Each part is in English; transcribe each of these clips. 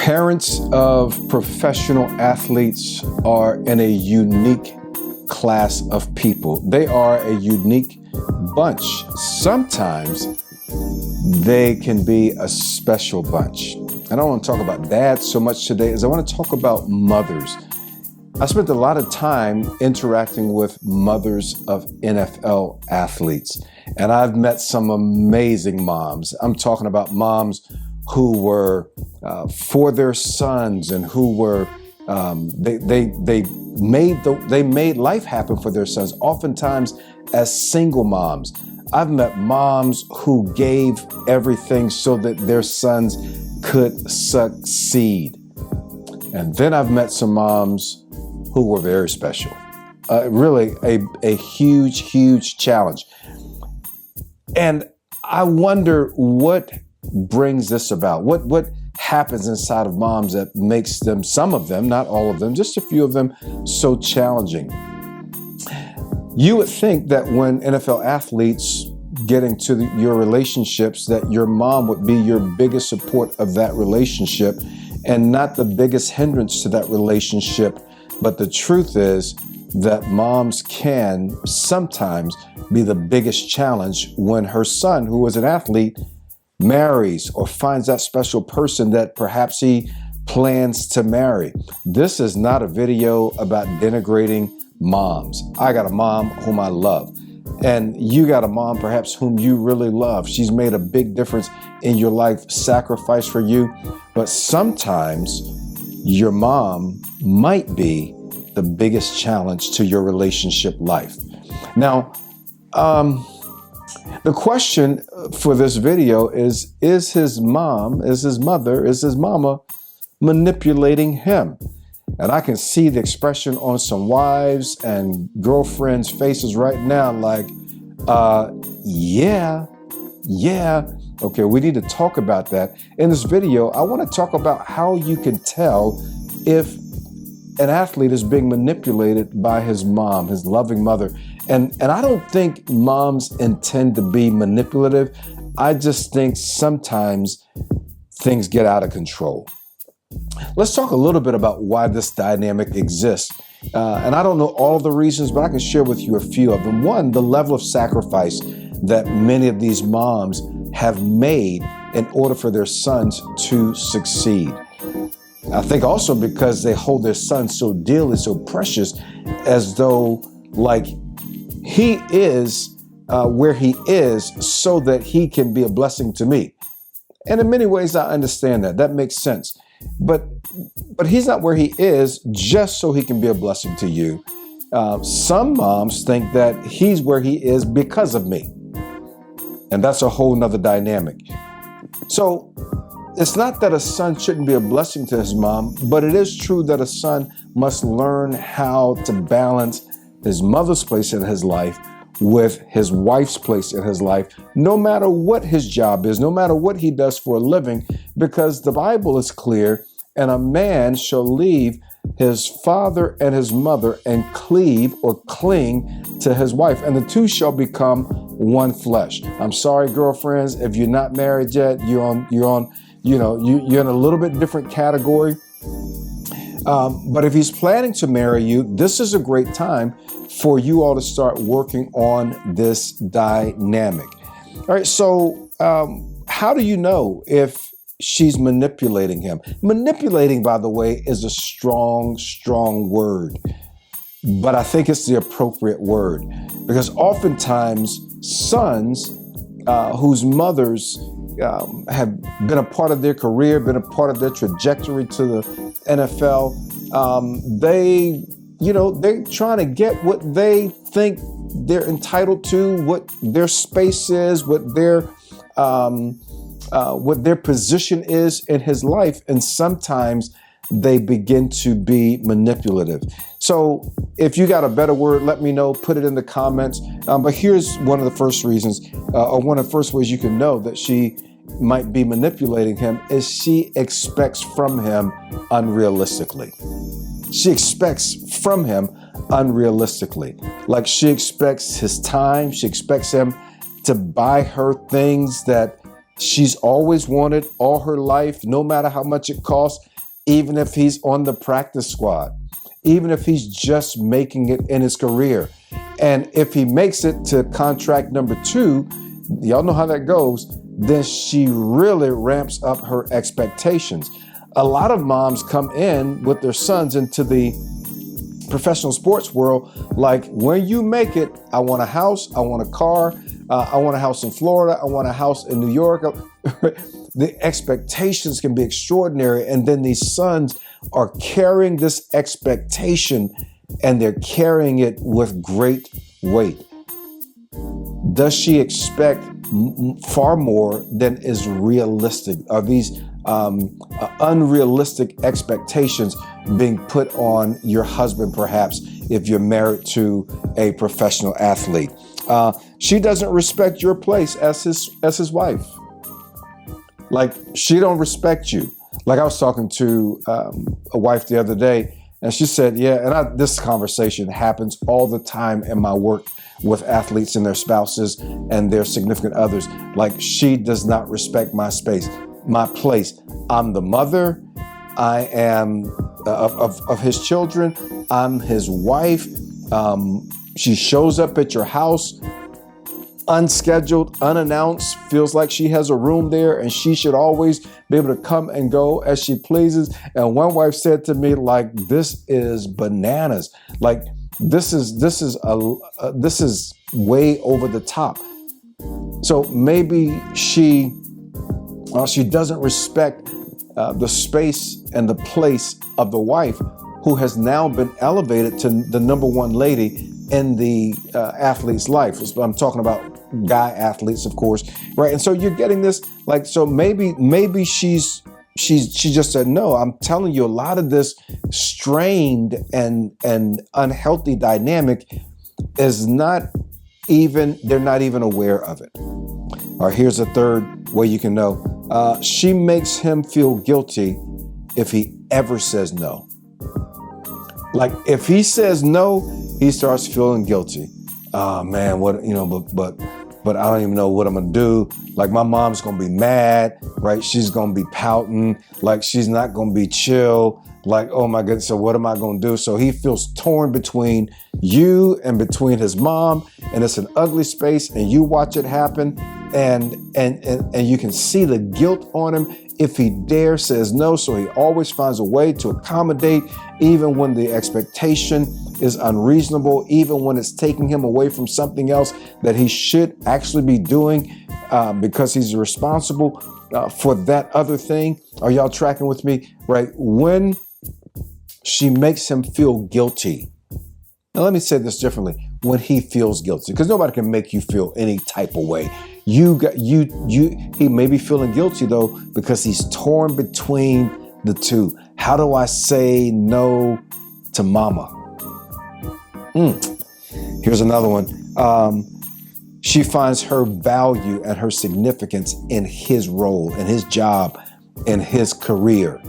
Parents of professional athletes are in a unique class of people. They are a unique bunch. Sometimes they can be a special bunch. I don't want to talk about dads so much today as I want to talk about mothers. I spent a lot of time interacting with mothers of NFL athletes, and I've met some amazing moms. I'm talking about moms who were for their sons and who were they made life happen for their sons, oftentimes as single moms. I've met moms who gave everything so that their sons could succeed. And then I've met some moms who were very special. Really a huge challenge. And I wonder what brings this about. What happens inside of moms that makes them, some of them, not all of them, just a few of them, so challenging? You would think that when NFL athletes get into your relationships, that your mom would be your biggest support of that relationship and not the biggest hindrance to that relationship. But the truth is that moms can sometimes be the biggest challenge when her son, who is an athlete, marries or finds that special person that perhaps he plans to marry. This is not a video about denigrating moms. I got a mom whom I love, and you got a mom perhaps whom you really love. She's made a big difference in your life, sacrificed for you. But sometimes your mom might be the biggest challenge to your relationship life. Now, the question for this video is his mama manipulating him? And I can see the expression on some wives and girlfriends' faces right now, like, yeah. Okay, we need to talk about that. In this video, I want to talk about how you can tell if an athlete is being manipulated by his mom, his loving mother. And I don't think moms intend to be manipulative. I just think sometimes things get out of control. Let's talk a little bit about why this dynamic exists. And I don't know all the reasons, but I can share with you a few of them. One, the level of sacrifice that many of these moms have made in order for their sons to succeed. I think also because they hold their son so dearly, so precious, as though like he is where he is so that he can be a blessing to me. And in many ways, I understand that. That makes sense. But he's not where he is just so he can be a blessing to you. Some moms think that he's where he is because of me. And that's a whole nother dynamic. So it's not that a son shouldn't be a blessing to his mom, but it is true that a son must learn how to balance his mother's place in his life with his wife's place in his life, no matter what his job is, no matter what he does for a living, because the Bible is clear, and a man shall leave his father and his mother and cleave or cling to his wife, and the two shall become one flesh. I'm sorry, girlfriends, if you're not married yet, you're in a little bit different category. But if he's planning to marry you, this is a great time for you all to start working on this dynamic. All right, so how do you know if she's manipulating him? Manipulating, by the way, is a strong word, but I think it's the appropriate word, because oftentimes sons whose mothers have been a part of their career, been a part of their trajectory to the NFL, they're trying to get what they think they're entitled to, what their space is, what their position is in his life, and sometimes they begin to be manipulative. So if you got a better word, let me know, put it in the comments. But here's one of the first reasons, or one of the first ways you can know that she might be manipulating him is she expects from him unrealistically. She expects from him unrealistically. Like she expects his time. She expects him to buy her things that She's always wanted all her life, no matter how much it costs, even if he's on the practice squad, even if he's just making it in his career. And if he makes it to contract number 2, y'all know how that goes, then she really ramps up her expectations. A lot of moms come in with their sons into the professional sports world like, when you make it, I want a house, I want a car, I want a house in Florida, I want a house in New York. The expectations can be extraordinary, and then these sons are carrying this expectation, and they're carrying it with great weight. Does she expect far more than is realistic? Are these unrealistic expectations being put on your husband, perhaps, if you're married to a professional athlete? She doesn't respect your place as his wife. Like, she don't respect you. Like, I was talking to a wife the other day, and she said, yeah, and this conversation happens all the time in my work with athletes and their spouses and their significant others. Like, she does not respect my space, my place. I'm the mother. I am of his children. I'm his wife. She shows up at your house unscheduled, unannounced, feels like she has a room there and she should always be able to come and go as she pleases. And one wife said to me, like, this is bananas. Like, this is way over the top. So maybe she doesn't respect the space and the place of the wife, who has now been elevated to the number one lady in the athlete's life. I'm talking about guy athletes, of course, right? And so you're getting this, like, so maybe she just said, no, I'm telling you, a lot of this strained and unhealthy dynamic is they're not even aware of it. Or here's a third way you can know. She makes him feel guilty if he ever says no. Like, if he says no, he starts feeling guilty. Oh man, but I don't even know what I'm gonna do. Like, my mom's gonna be mad, right? She's gonna be pouting, like she's not gonna be chill. Like, oh my goodness, so what am I gonna do? So he feels torn between you and between his mom, and it's an ugly space, and you watch it happen, and you can see the guilt on him if he dare says no. So he always finds a way to accommodate, even when the expectation is unreasonable, even when it's taking him away from something else that he should actually be doing, because he's responsible for that other thing. Are y'all tracking with me? Right? When she makes him feel guilty. Now, let me say this differently. When he feels guilty, because nobody can make you feel any type of way. He may be feeling guilty though, because he's torn between the two. How do I say no to mama? Here's another one. She finds her value and her significance in his role, in his job, in his career.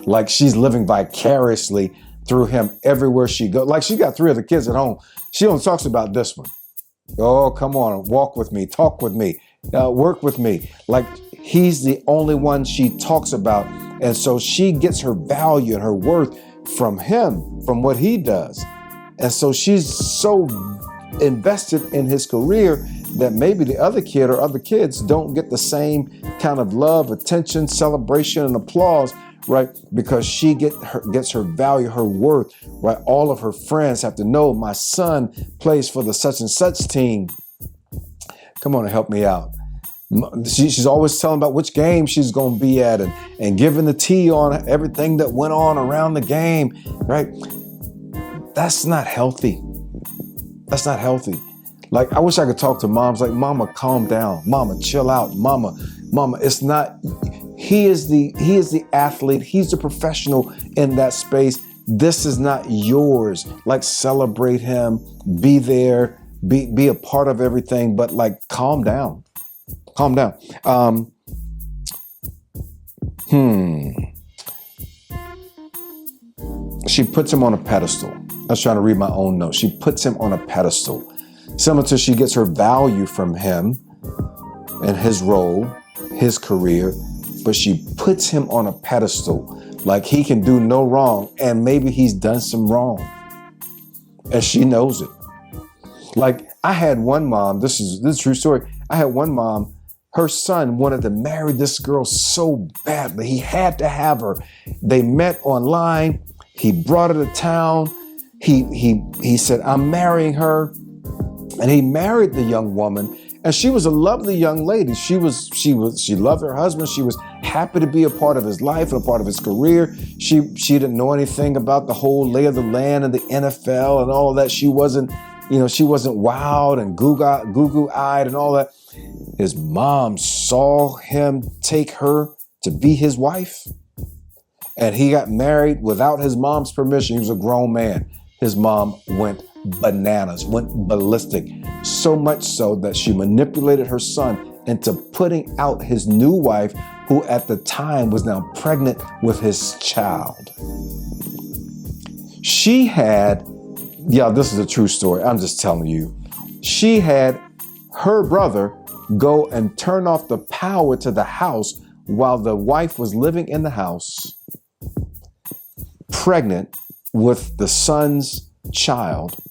Like, she's living vicariously through him everywhere she goes. Like, she got 3 other kids at home. She only talks about this one. Oh, come on, walk with me, talk with me, work with me. Like, he's the only one she talks about. And so she gets her value and her worth from him, from what he does. And so she's so invested in his career that maybe the other kid or other kids don't get the same kind of love, attention, celebration, and applause, right? Because she gets her value, her worth, right? All of her friends have to know my son plays for the such and such team. Come on and help me out. She's always telling about which game she's going to be at and giving the tea on everything that went on around the game, right? That's not healthy. That's not healthy. Like, I wish I could talk to moms like, mama, calm down. Mama, chill out. Mama, it's not, he is the athlete. He's the professional in that space. This is not yours. Like, celebrate him, be there, be a part of everything, but like, calm down. Calm down. She puts him on a pedestal. I was trying to read my own notes. She puts him on a pedestal. Similar to she gets her value from him and his role, his career, but she puts him on a pedestal like he can do no wrong, and maybe he's done some wrong, and she knows it. Like, I had one mom, this is a true story. I had one mom, her son wanted to marry this girl so badly. He had to have her. They met online. He brought her to town. He said, I'm marrying her. And he married the young woman. And she was a lovely young lady. She loved her husband. She was happy to be a part of his life and a part of his career. She didn't know anything about the whole lay of the land and the NFL and all of that. She wasn't wild and goo-goo-eyed and all that. His mom saw him take her to be his wife, and he got married without his mom's permission. He was a grown man. His mom went bananas, went ballistic, so much so that she manipulated her son into putting out his new wife, who at the time was now pregnant with his child. She had, this is a true story. I'm just telling you. She had her brother go and turn off the power to the house while the wife was living in the house, pregnant with the son's child,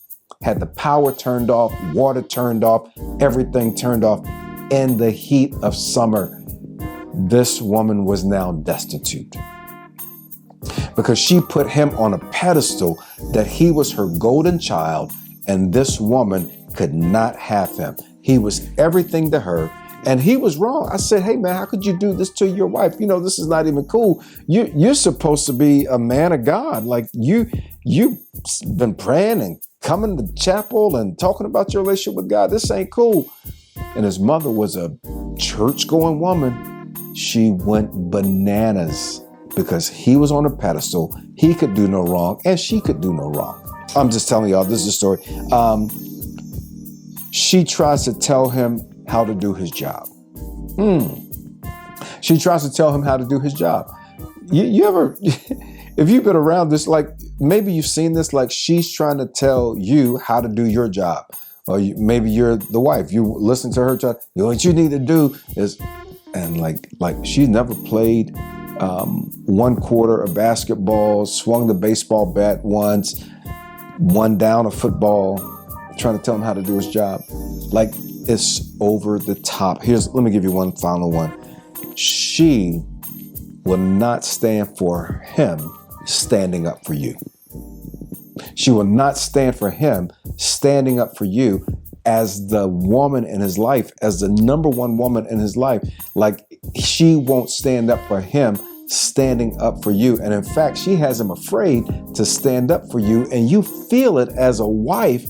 had the power turned off, water turned off, everything turned off in the heat of summer. This woman was now destitute because she put him on a pedestal that he was her golden child, and this woman could not have him. He was everything to her, and he was wrong. I said, hey man, how could you do this to your wife? This is not even cool. You're supposed to be a man of God. Like you've been praying and coming to chapel and talking about your relationship with God. This ain't cool. And his mother was a church-going woman. She went bananas because he was on a pedestal. He could do no wrong, and she could do no wrong. I'm just telling y'all, this is a story. She tries to tell him how to do his job. She tries to tell him how to do his job. You ever, if you've been around this, like maybe you've seen this, like she's trying to tell you how to do your job. Or maybe you're the wife. You listen to her, what you need to do is, and like she's never played one quarter of basketball, swung the baseball bat once, won down a football, trying to tell him how to do his job. Like, it's over the top. Let me give you one final one. She will not stand for him standing up for you. She will not stand for him standing up for you as the woman in his life, as the number one woman in his life. Like, she won't stand up for him standing up for you. And in fact, she has him afraid to stand up for you. And you feel it as a wife.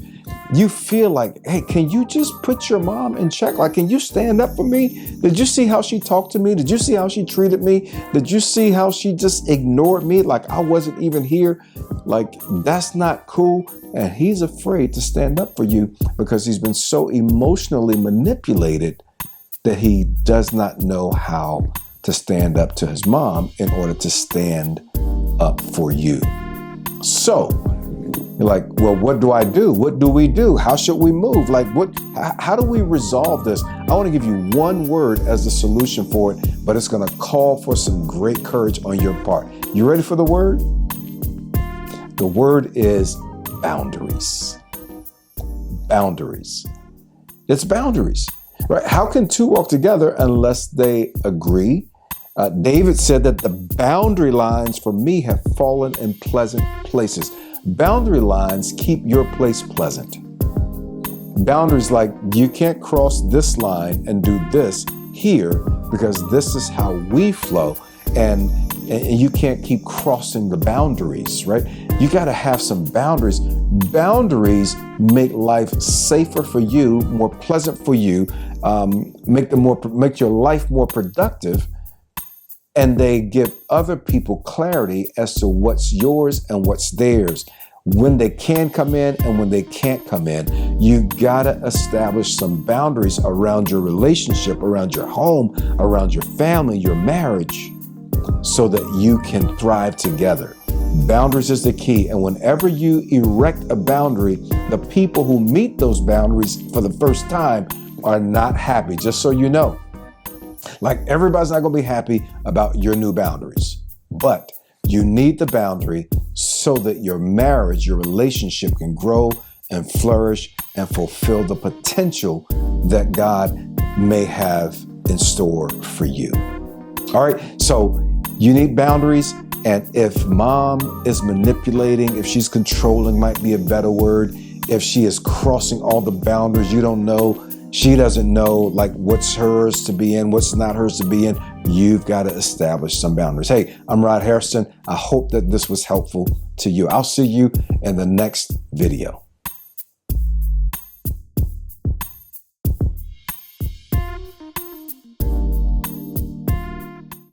You feel like, hey, can you just put your mom in check? Like, can you stand up for me? Did you see how she talked to me? Did you see how she treated me? Did you see how she just ignored me like I wasn't even here? Like, that's not cool. And he's afraid to stand up for you because he's been so emotionally manipulated that he does not know how to stand up to his mom in order to stand up for you. So, you're like, well, what do I do? What do we do? How should we move? Like, how do we resolve this? I want to give you one word as the solution for it, but it's going to call for some great courage on your part. You ready for the word? The word is boundaries. Boundaries. It's boundaries, right? How can two walk together unless they agree? David said that the boundary lines for me have fallen in pleasant places. Boundary lines keep your place pleasant. Boundaries like you can't cross this line and do this here because this is how we flow. And you can't keep crossing the boundaries, right? You got to have some boundaries. Boundaries make life safer for you, more pleasant for you, make your life more productive. And they give other people clarity as to what's yours and what's theirs, when they can come in and when they can't come in. You gotta establish some boundaries around your relationship, around your home, around your family, your marriage, so that you can thrive together. Boundaries is the key. And whenever you erect a boundary, the people who meet those boundaries for the first time are not happy, just so you know. Like everybody's not going to be happy about your new boundaries, but you need the boundary so that your marriage, your relationship can grow and flourish and fulfill the potential that God may have in store for you. All right. So you need boundaries. And if mom is manipulating, if she's controlling, might be a better word. If she is crossing all the boundaries, you don't know, she doesn't know like what's hers to be in, what's not hers to be in. You've got to establish some boundaries. Hey, I'm Rod Hairston. I hope that this was helpful to you. I'll see you in the next video.